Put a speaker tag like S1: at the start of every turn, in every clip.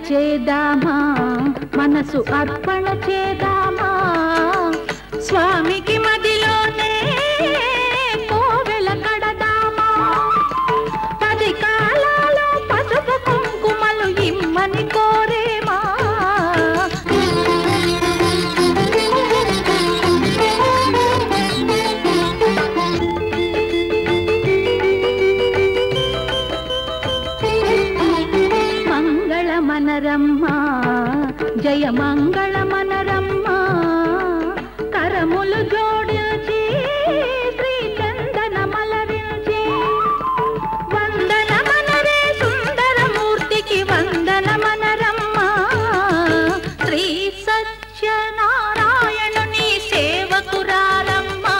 S1: చేదామా మనసు అర్పణ చేదామా స్వామికి మదిలోనే కోవెల కడదామా 10 కాలాలో పసుపు కుంకుమలు ఇమ్మని కోరేమా మనరమ్మా జయ మంగళ మనరమ్మా కరములు జోడించి శ్రీ చందన మలరించి వందన మనరే సుందరమూర్తికి వందన మనరమ్మా శ్రీ సత్యనారాయణుని సేవకురారమ్మా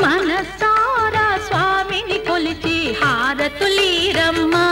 S1: మనసారా స్వామిని కొలిచి హారతులీరమ్మా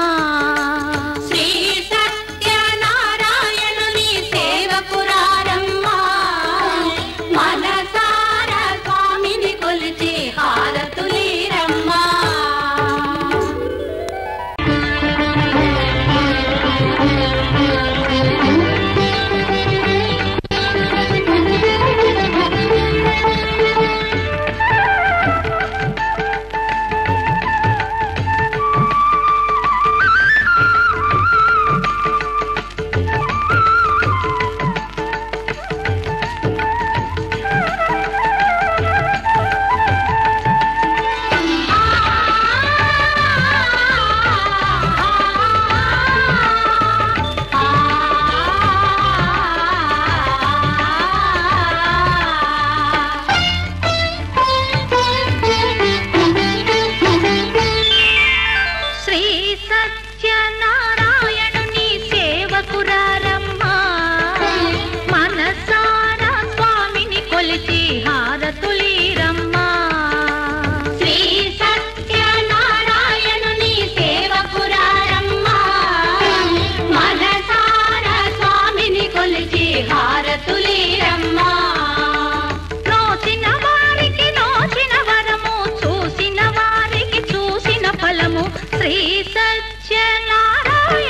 S1: శ్రీ సత్యనారాయణ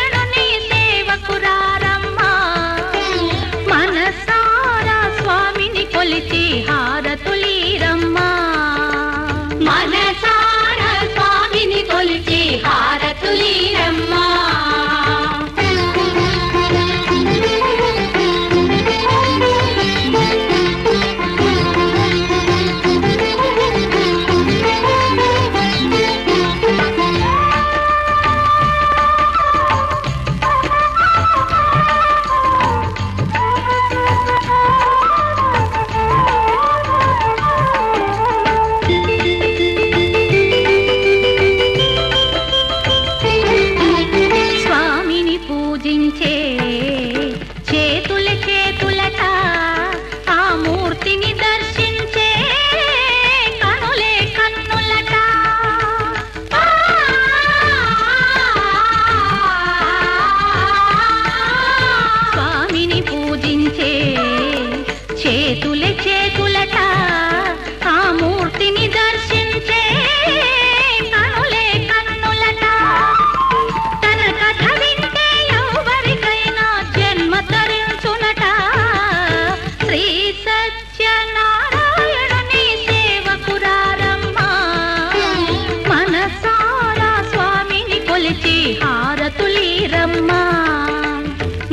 S1: హారతులీరమ్మా.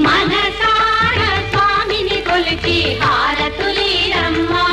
S2: మనసార స్వామిని కొలిచి హారతులీరమ్మా.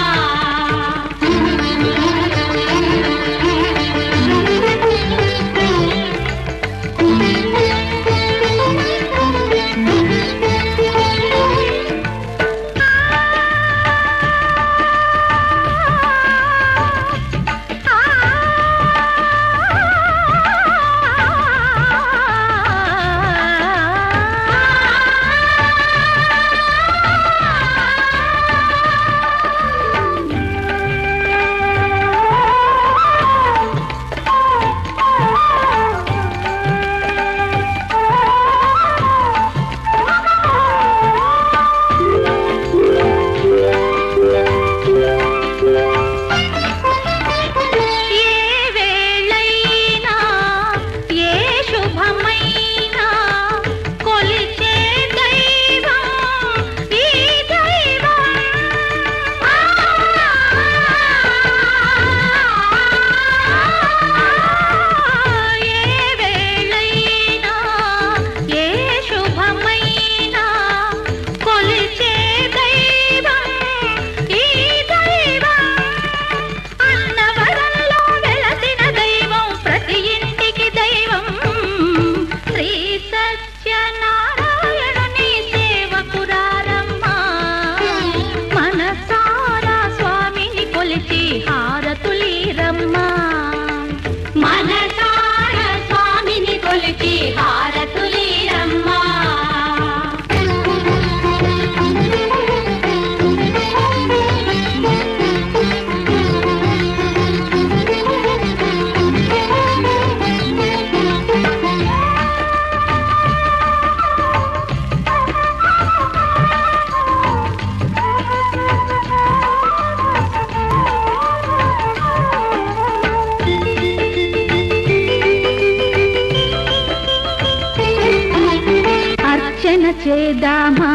S1: చేదామా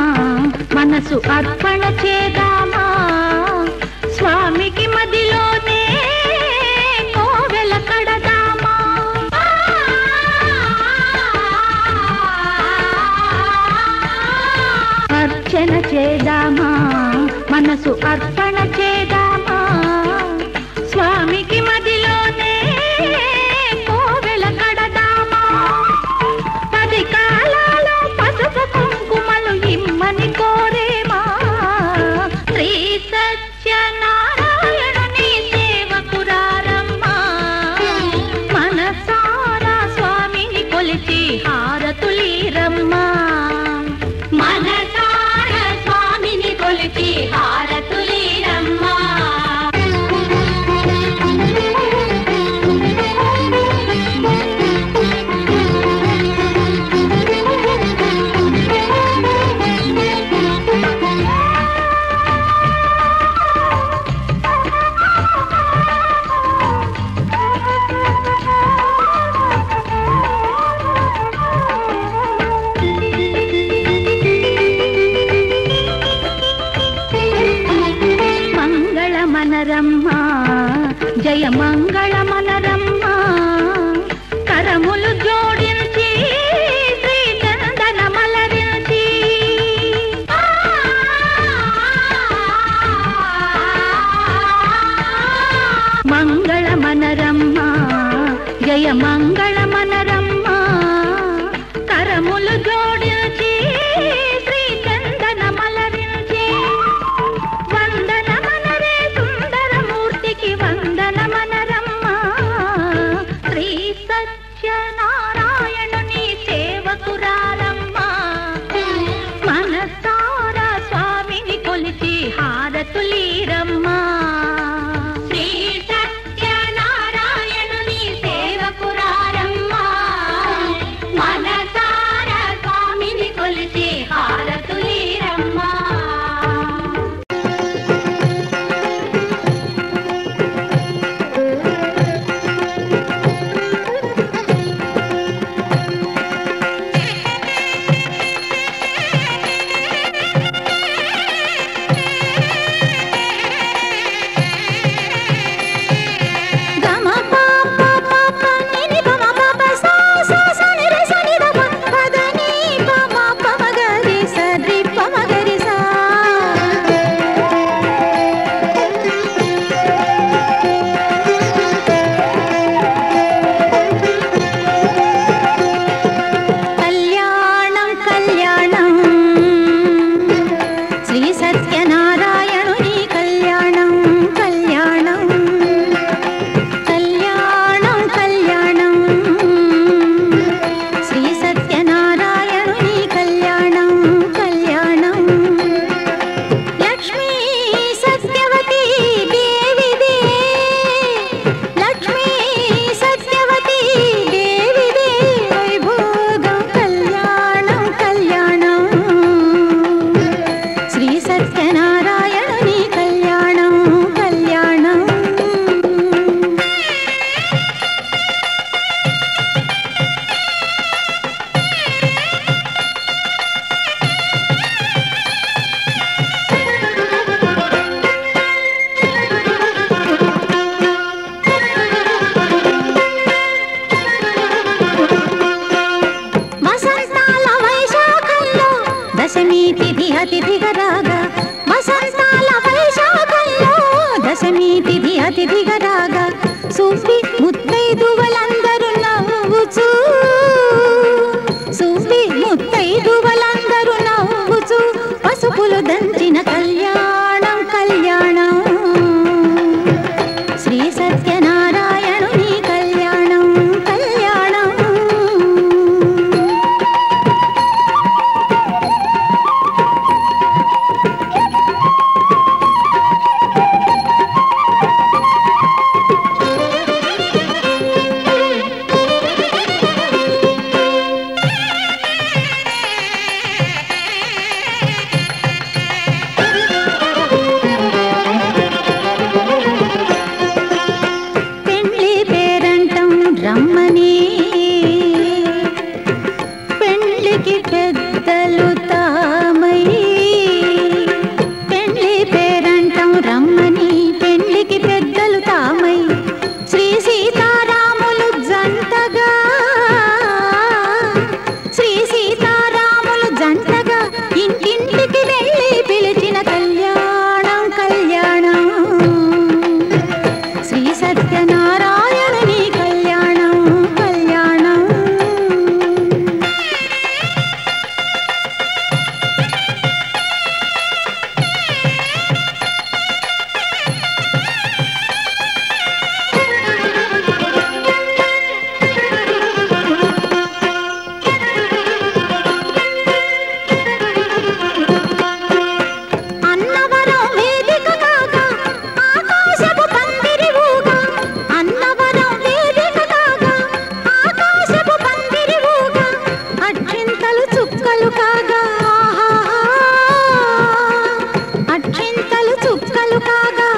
S1: మనసు అర్పణ చేదామా స్వామికి మదిలోనే కోవెల కడదామా. అర్చన చేదామా మనసు అర్పణ చేదామా స్వామికి మదిలోనే కోవెల కడదామా. 10 కాలాలో పసుపు కుంకుమలు ఇమ్మని కోరేమా. శ్రీ సత్యనారాయణుని సేవకురారమ్మా. మనసారా స్వామిని కొలిచి హారతులీరమ్మా.
S2: మనసార స్వామిని కొలిచి హారతులీరమ్మా.
S1: మనరమ్మా జయ మంగళ మనరమ్మా. కరములు జోడించి శ్రీ చందన మలరించి మంగళ మనరమ్మా జయ మంగళ మనరమ్మా. కరములు జోడించి శ్రీ చందన మలరించి వందన మనరే సుందరమూర్తికి వందన మనరమ్మా. పెండ్లికి పెద్దలు తామై పెండ్లి పేరంటం రమ్మని పెండ్లికి పెద్దలు తామై శ్రీ సీతారాములు జంటగా శ్రీ సీతారాములు జంటగా ఇంటింటికి వెళ్ళి పిలిచిన కళ్యాణం కళ్యాణం శ్రీ సత్యనారాయణుని కళ్యాణం కళ్యాణం. అన్నవరం వేదిక కాగా ఆకాశపు పందిరి ఊగా అన్నవరం వేదిక కాగా ఆకాశపు పందిరి ఊగా అక్షింతలు చుక్కలు కాగా అక్షింతలు చుక్కలు కాగా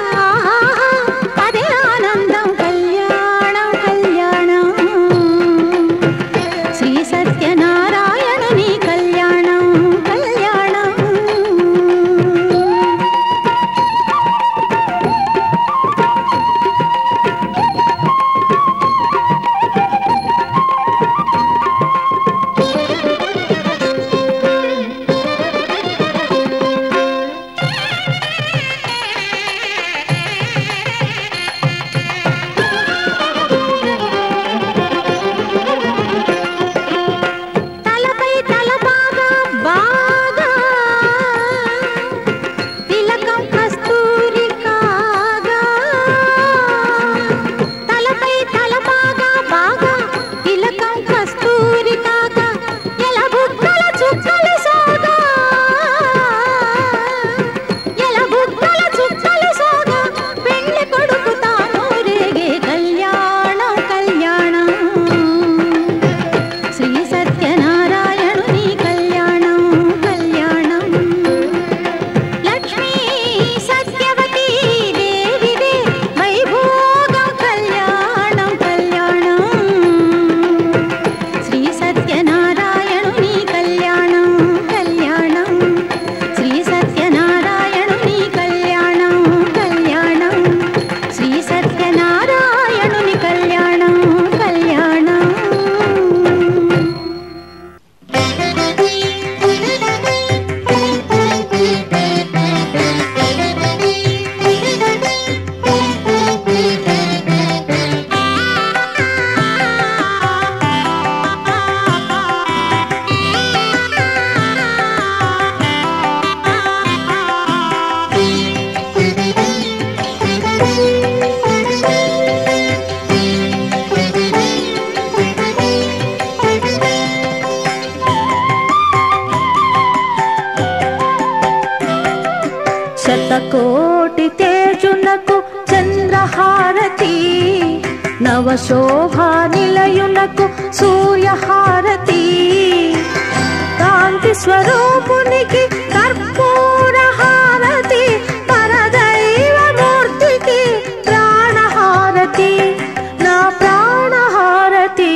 S1: అదే ఆనందం కళ్యాణం కళ్యాణం శ్రీ సత్యనారాయణుని కళ్యాణం కళ్యాణం. తలపై తల బాగా బాగా తిలకం కస్తూరి కాగా తలపై తల బాగా బాగా తిలకం కస్తూరి కాగా ఎల బుగ్గల చుక్కలు సోగా ఎల బుగ్గల చుక్కలు సోగా పెళ్లి కొడుకు తాను రేగే కళ్యాణం కళ్యాణం శ్రీ సత్యనారాయణుని కళ్యాణం కళ్యాణం. లక్ష్మీ సత్యవతీ దేవిదే వైభోగం కళ్యాణం కళ్యాణం శ్రీ సత్యనారాయణుని కళ్యాణం కళ్యాణం శ్రీ సత్యనారాయణుని కళ్యాణం కళ్యాణం శ్రీ సత్యనారాయణుని కళ్యాణం కళ్యాణం. శతకోటి తేజునకు చంద్రహారతి నవశోభా నిలయునకు సూర్యహారతి కాంతి స్వరూపునికి కర్పూర హారతి పరదైవ మూర్తికి ప్రాణహారతి నా ప్రాణహారతి.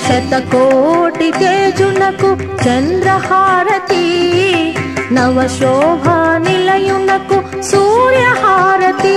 S1: శతకోటి తేజునకు చంద్రహారతి నవశోభా నిలయునకు సూర్యహారతి.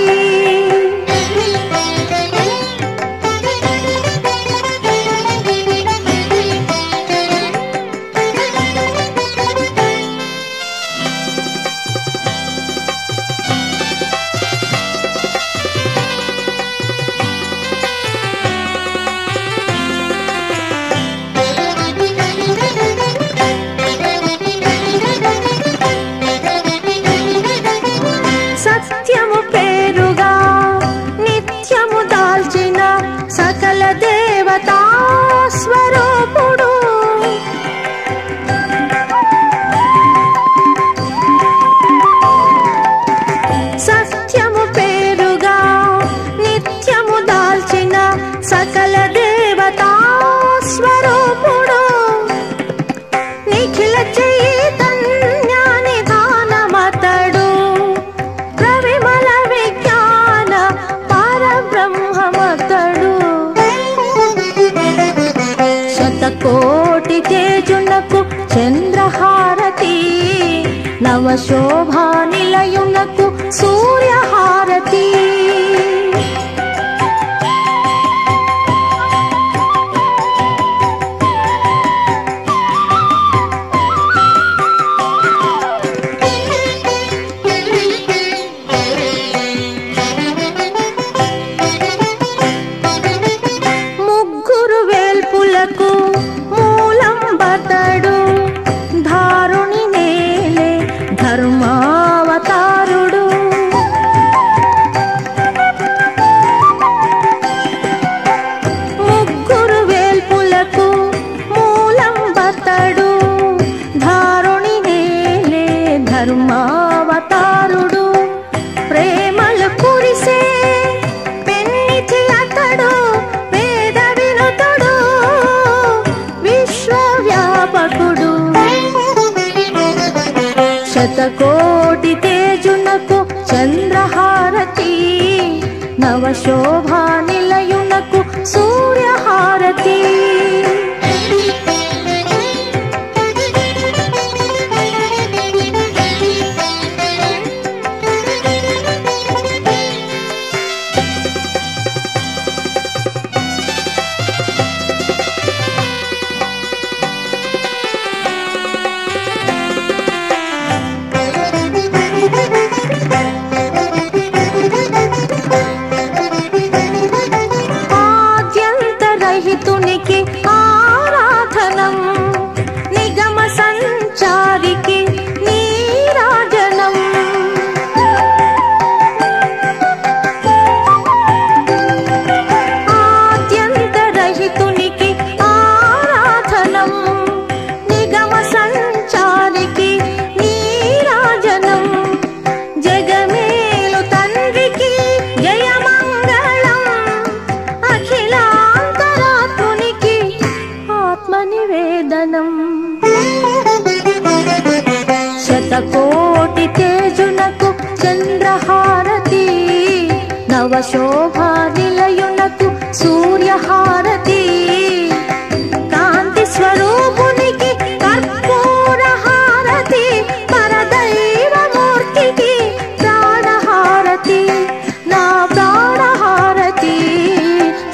S1: సత్యము పేరుగా నిత్యము దాల్చిన సకల దేవతా స్వరూపుడు సత్యము పేరుగా నిత్యము దాల్చిన సకల దేవతా స్వరూపుడు నిఖిల చైతన్యాని దానమతడు ప్రవిమల విజ్ఞాన పరబ్రహ్మమతడు నిలయునకు చంద్రహారతి, నవశోభా నిలయునకు సూర్యహారతి. ధర్మావతారుడు ప్రేమలు కురిసే పెన్నిధి అతడు, వేద వినుతుడు విశ్వవ్యాపకుడు. శతకోటి తేజునకు చంద్రహారతి, నవశోభా నిలయునకు సూర్యహారతి. ఆద్యంతరహితునికి ఆరాధనం, నిగమ సంచారికి నీరాజనం. ఆద్యంతరహితునికి ఆరాధనం, నిగమ సంచారికి నీరాజనం. జగమేలు తండ్రికి జయమంగళం, అఖిలాంతరాత్మునికి ఆత్మనివేదనం. శతకోటి తేజునకు చంద్రహారతి, నవశోభా నిలయునకు సూర్యహారతి. కాంతి స్వరూపునికి కర్పూరహారతి, పరదైవమూర్తికి ప్రాణహారతి, నా ప్రాణహారతి.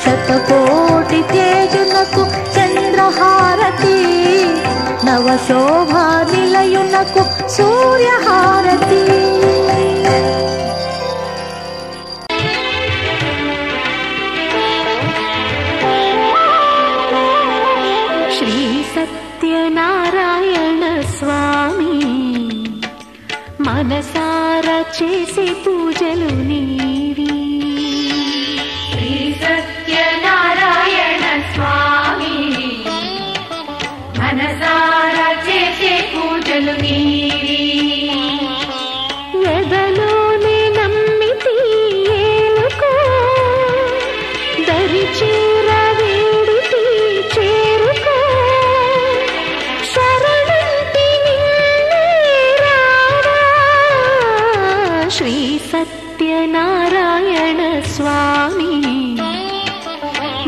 S1: శతకోటి తేజునకు చంద్రహారతి, నవశోభా నిలయునకు సూర్యహారతి. శ్రీ సత్యనారాయణ స్వామి, మనసారా చేసే పూజలు నీవి.
S2: శ్రీ సత్యనారాయణ స్వామి, మనసారా చేసే పూజలు నీవి.
S1: ఎదలోనే నమ్మితి ఏలుకో, దరి చేర వేడితి చేరుకో. శరణంటి నిన్నే రావా, శ్రీ సత్యనారాయణ స్వామి,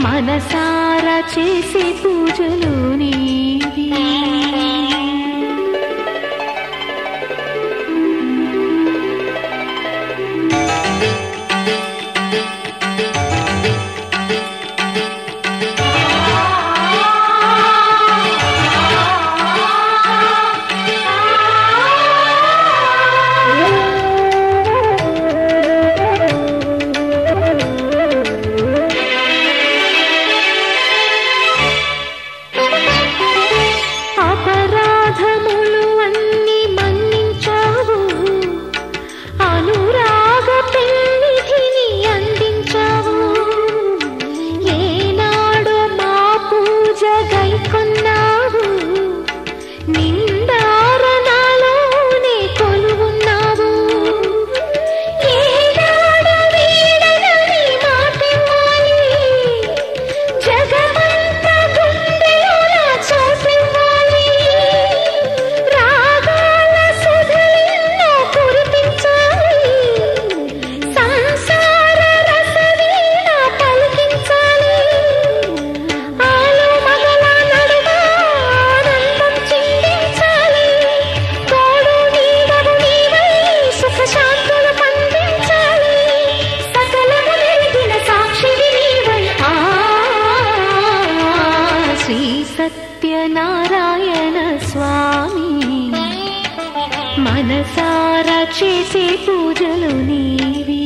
S1: మనసారా చేసే పూజలు నీవి. సత్యనారాయణ స్వామి మనసారా చేసే పూజలు నీవి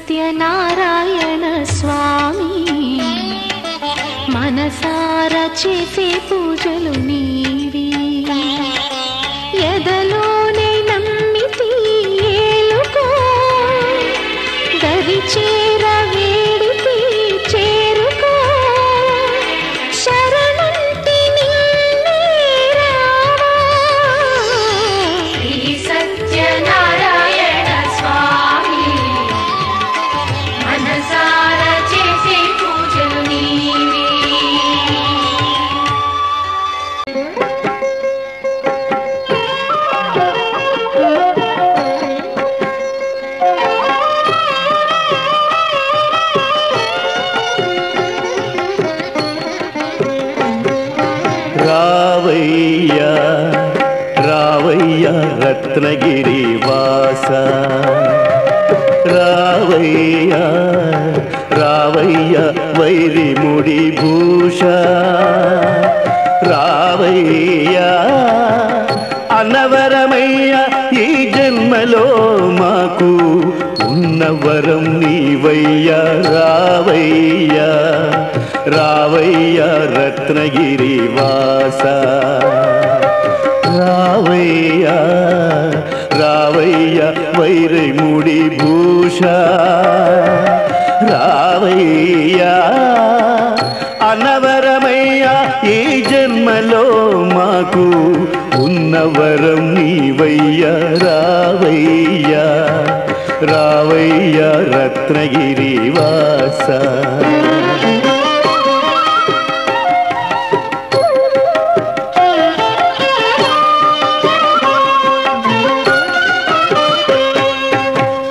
S1: సత్యనారాయణ స్వామి మనసారా చేసే పూజలు నీవి ఎదలోనే నమ్మితి ఏలుకో దరి చేర వేడితి చేరుకో శరణంటి నిన్నే రావా
S2: శ్రీ సత్యనారాయణ స్వామి మనసారా చేసే పూజలు నీవి
S3: రావయ్యా రావయ్యా రత్నగిరి వాస రావయ్యా రావయ్యా వైరిముడి భూష రావయ్యా అన్నవరమయ్యా ఈ జన్మలో మాకు ఉన్నవరం నీవయ్యా రావయ్యా రావయ్యా రత్నగిరి వాస రావయ్యా రావయ్యా వైరిముడి భూష రావయ్యా అనవరమయ్యా ఈ జన్మలో మాకు ఉన్నవరం నీవయ్యా రావయ్యా రావయ్యా రత్నగిరి వాస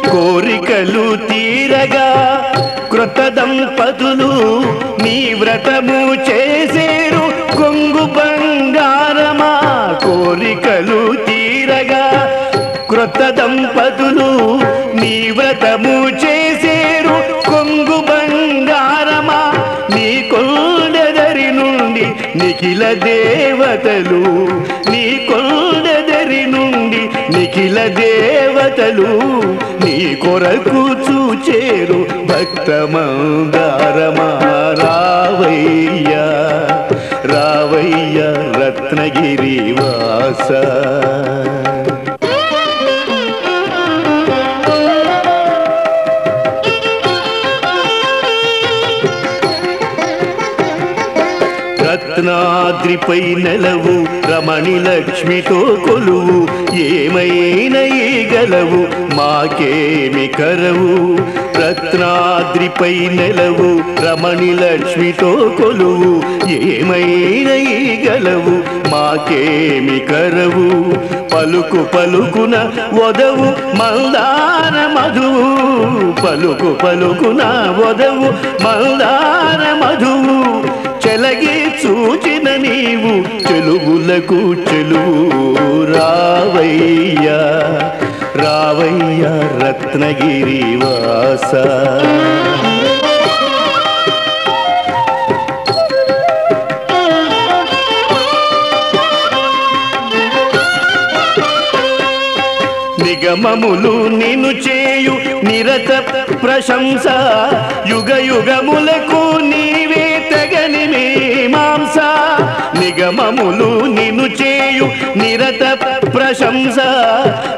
S3: కోరికలు తీరగా కృత దంపతులు నీ వ్రతము చేసేరు కొంగు బంగారమా కోరికలు తీరగా కృత దంపతులు నీ వ్రతము చేసేరు కొంగు బంగారమా నీ కొండెదరి నుండి నిఖిల దేవతలు నీ కొండెదరి నుండి నిఖిల దేవతలు నీ కొరకు చూచేరు భక్త మందారమా రావయ్యా రావయ్యా రత్నగిరి వాస రత్నాద్రిపై నెలవు రమణి లక్ష్మితో కొలువు ఏమైనా గలవు మాకేమి కరవు రత్నాద్రిపై నెలవు రమణి లక్ష్మితో కొలువు ఏమైనా గలవు మాకేమి కరవు పలుకు పలుకున వదవు మందార మధువు పలుకు పలుకున వదవు మందార మధువు చెలగి చూచిన నీవు చెలుగులకు చెలువు రావయ్యా రావయ్యా రత్నగిరి వాస నిగమములు నిన్ను చేయు నిరత ప్రశంస యుగ యుగములకు నీవే తగని మీమాంస నిగమములు నిన్ను చేయు నిరత ప్రశంస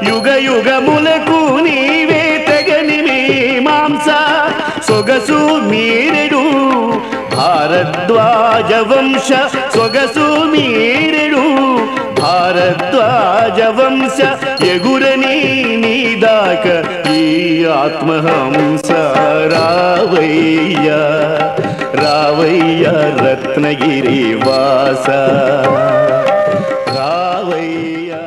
S3: యుగ యుగములకు నీవే తగని మీమాంస సొగసు మీరెడు భారద్వాజ వంశ సొగసు మీరెడు భారద్వాజ వంశ ఎగురని నీదాక ఈ ఆత్మహంస రావయ్యా రావయ్యా రత్నగిరి వాస రావయ్యా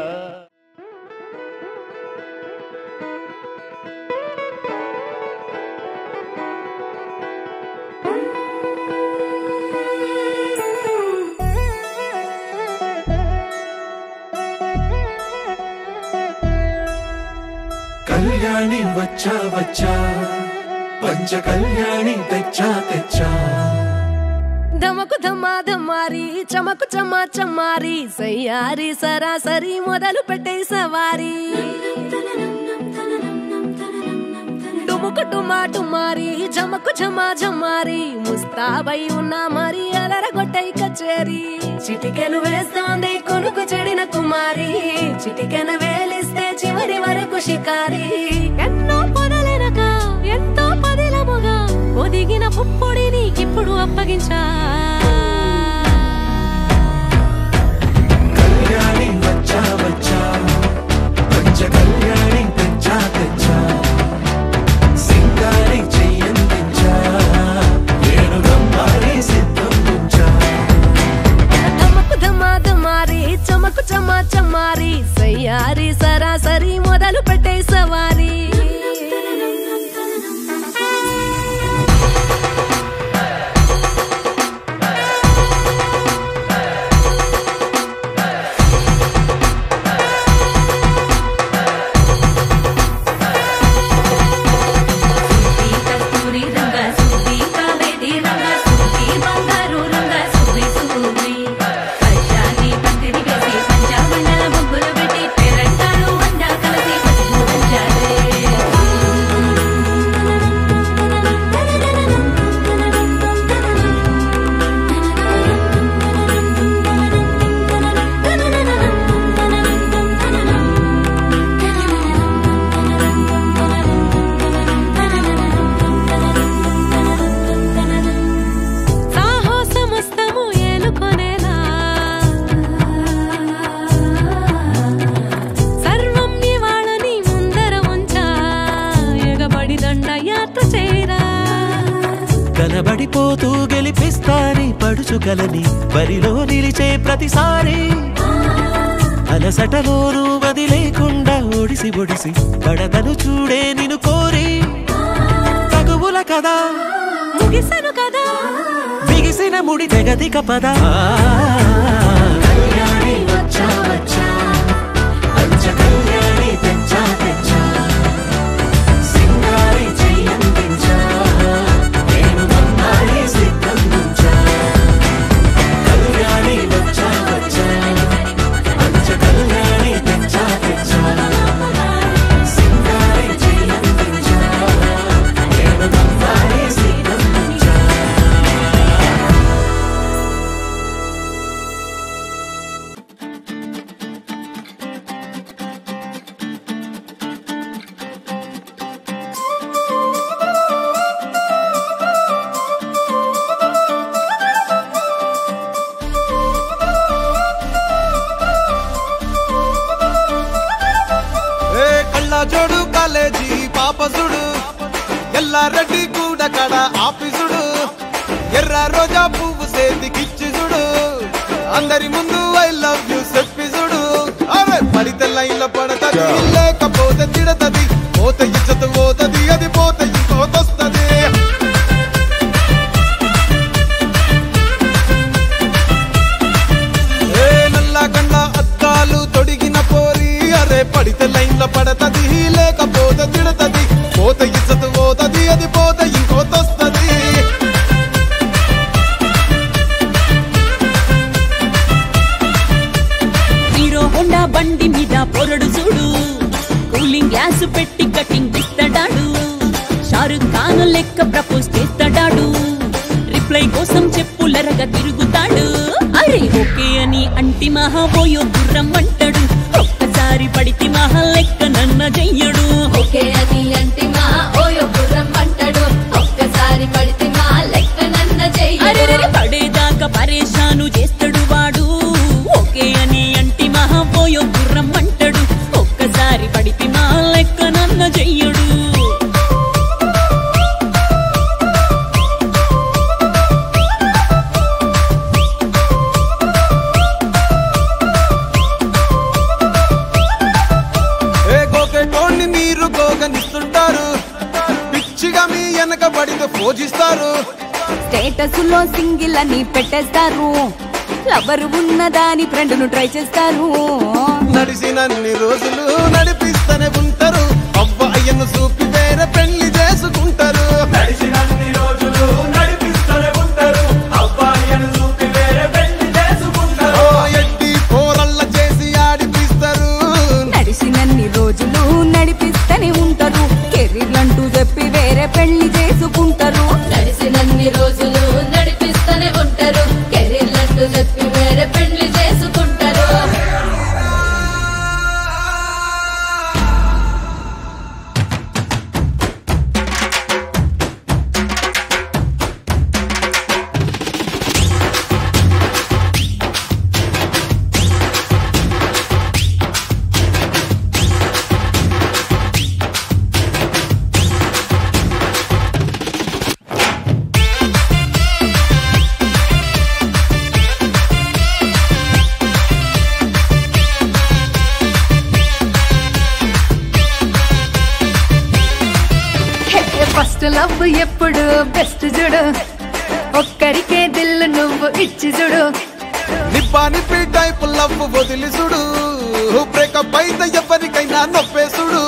S4: కళ్యాణి వచ్చా వచ్చా పంచ కళ్యాణి తెచ్చా తెచ్చా
S5: ధమకు ధమ్మా ధమ్మారి చమకు చమ్మా చమ్మారి సయ్యారి సరాసరి మొదలు పెట్టే సవారి డుముకు డుమా డుమారి జమకు ఝమా ఝమారి ముస్తాబై ఉన్నా మరి అలరగొట్టై కచేరి చిటికెను వేస్తోంది కొనుకు చెడిన కుమారి చిటికెను వేలిస్తే చివరి వరకు షికారి ఎన్నో పొదలెనక ఎంతో పదిలముగా ఒదిగిన పుప్పొడి నీకిప్పుడు అప్పగించా
S4: కళ్యాణి వచ్చా వచ్చా పంచ కళ్యాణి తెచ్చా తెచ్చా సింగారి చెయ్యందించా ఏడు గమ్మారి సిద్ధందించా
S5: ధమకు ధమ్మా ధమ్మారి చమకు చమ్మా చమ్మారి సయ్యారి సరాసరి మొదలు పెట్టే సవారి
S4: కనబడిపోతూ గెలిపిస్తాని పడుచుగలని బరిలో నిలిచే ప్రతిసారి అలసటలోనూ వదిలేకుండా ఒడిసి ఒడిసి కడతను చూడే నిన్ను కోరి తగువుల కదా
S5: ముగిసను కదా
S4: బిగిసిన ముడి తెగదిక పద కళ్యాణి వచ్చా వచ్చా పంచ కళ్యాణి తెచ్చా తెచ్చా సింగారి చెయ్యందించా నేను గమ్మారి సిద్ధందించా కళ్యాణి వచ్చా వచ్చా పంచ కళ్యాణి తెచ్చా తెచ్చా సింగారి చెయ్యందించా నేను గమ్మారి సిద్ధందించా
S6: మల్లారెడ్డి కూడా కడ ఆఫీసుడు ఎర్ర రోజా పువ్వు సేతికిచ్చి చూడు అందరి ముందు ఐ లవ్ యూ చెప్పి చూడు అరే పడితే లైన్లో పడతది లేకపోతే తిడతది పోత ఇచ్చత పోతది అది పోత ఇంకోతొస్తది ఏ నల్లగండ అద్దాలు తొడిగిన పోరి అరే పడితే లైన్లో పడతది లేకపోతే తిడతది పోత ఇచ్చత పోతది అది పోత ఇంకోతొస్తది
S5: హీరో హోండా బండి మీద పొరడు చూడు కూలింగ్ గ్లాస్ పెట్టి కటింగ్ ఇస్తాడాడు షారుఖ్ ఖాన్ లెక్క ప్రపోజ్ చేస్తాడాడు రిప్లై కోసం చెప్పులరగా తిరుగుతాడు అరే ఓకే అని అంటి మహా పోయో గుర్రం అంటాడు ఒక్కసారి పడితే మహా లెక్క నన్న చెయ్యడు
S2: ఓకే అది అంటే మా ఓయో గుర్రం అంటాడు ఒక్కసారి పడితే మా లెక్క నన్న
S5: అరే
S2: చెయ్యడు
S5: పడేదాకా పరేషాను చేస్తాడు వాడు ఓకే అని అంటి మహా పోయో గుర్రం అంటాడు ఒక్కసారి పడితే మా లెక్క నన్న చెయ్యడు
S6: ఏ గోకెటోన్ని మీరు గోగనిస్తుంటారు పిచ్చిగా మీ వెనక పడితే పూజిస్తారు
S5: స్టేటస్ లో సింగిల్ అని పెట్టేస్తారు లవరు ఉన్నదాని ఫ్రెండ్ ను ట్రై చేస్తారు
S6: నడిచినన్ని రోజులు నడిపిస్తూనే ఉంటారు అవ్వ అయ్యను చూపి వేరే పెళ్లి చేసుకుంటారు
S4: నడిచినన్ని రోజులు నడిపిస్తూనే ఉంటారు అబ్బాయిని చూపి వేరే పెళ్లి చేసుకుంటారు
S6: ఓ ఎడ్డి పోరల్ల చేసి ఆడిపిస్తారు
S5: నడిచినన్ని రోజులు నడిపిస్తూనే ఉంటారు కెరీర్లంటూ చెప్పి వేరే పెళ్లి చేసుకుంటారు
S2: నడిచినన్ని రోజులు నడిపిస్తూనే ఉంటారు కెరీర్లంటూ చెప్పి వేరే పెళ్లి చేసుకుంటారు
S1: ఫస్ట్ లవ్ ఎప్పుడు బెస్ట్ చూడు ఒక్కరికే దిల్లు నువ్వు ఇచ్చి చూడు
S6: నిబ్బా నిప్పి టైప్ లవ్ వదిలిసుడు బ్రేకప్ అయితే ఎవరికైనా నొప్పేసుడు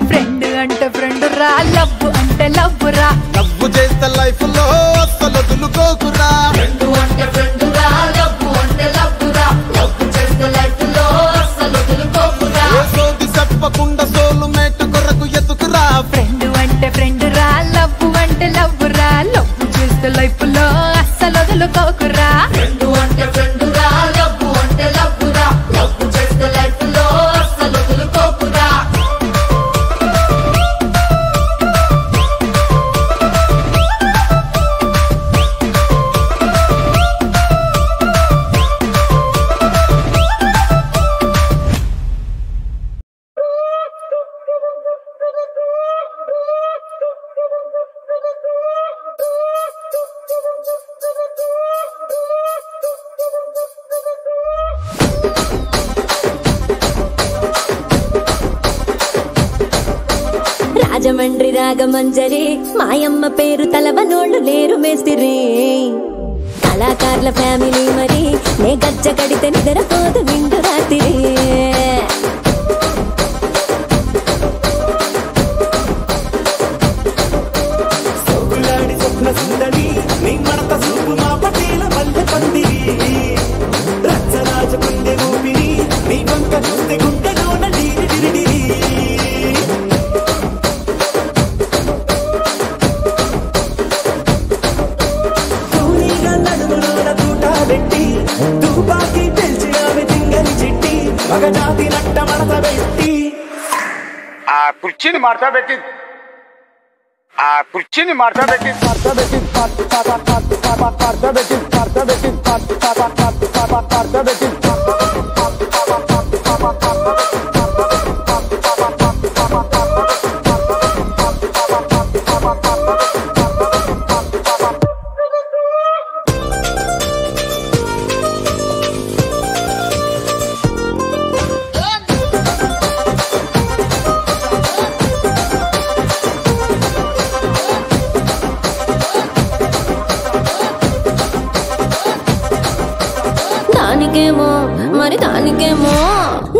S1: ఫ్రెండ్ అంటే ఫ్రెండ్ రా లవ్ అంటే లవ్ రా
S6: లవ్ చేస్తే లైఫ్ లో అస్సలు వదులుకోకురా
S2: ఫ్రెండు అంటే ఫ్రెండు రా లవ్వు అంటే లవ్వు రా లవ్వు చేస్తే లైఫ్ లో అస్సలు వదులుకోకురా
S6: ఏ సోది చెప్పకుండా సోలు మేట కొరకు ఎతుకురా
S1: ఫ్రెండ్ అంటే ఫ్రెండ్ రా లవ్ అంటే లవ్ రా లవ్ చేస్తే లైఫ్ లో అస్సలు వదులుకోకురా
S2: ఫ్రెండు అంటే ఫ్రెండు రా లవ్వు అంటే లవ్వు రా లవ్వు చేస్తే లైఫ్ లో అస్సలు వదులుకోకురా
S5: రాజమండ్రి రాగమంజరి మాయమ్మ పేరు తలవనోళ్ళు లేరు మేస్తిరి కళాకారుల ఫ్యామిలీ మరి నే గజ్జ కడితే నిద్రపోదు నిండు రాత్రి
S4: సొగ్గులాడి స్వప్న సుందరి నీ మడత చూపు మా పటేల మల్లె పందిరి రచ్చరాజ పుందె ఊపిరి నీ వంక చూస్తే గుండెలోన డీరి డిరిడిరి తూనీగా నడుములోన తూట పెట్టి తుపాకి పెంచి ఆమె తింగని చిట్టి మగజాతి నట్ట మడత పెట్టి
S7: ఆ కుర్చీని మార్చా పెట్టి ఆ కుర్చీని మార్చా పెట్టి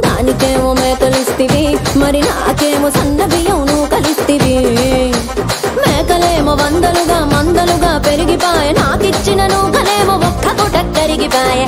S8: దానికేమో మేకలిస్తివి మరి నాకేమో సన్న బియ్యం నువ్వు కలిస్తివి మేకలేమో వందలుగా మందలుగా పెరిగిపాయే నాకిచ్చిన నూకలేమో ఒక్క పూట కరిగిపాయే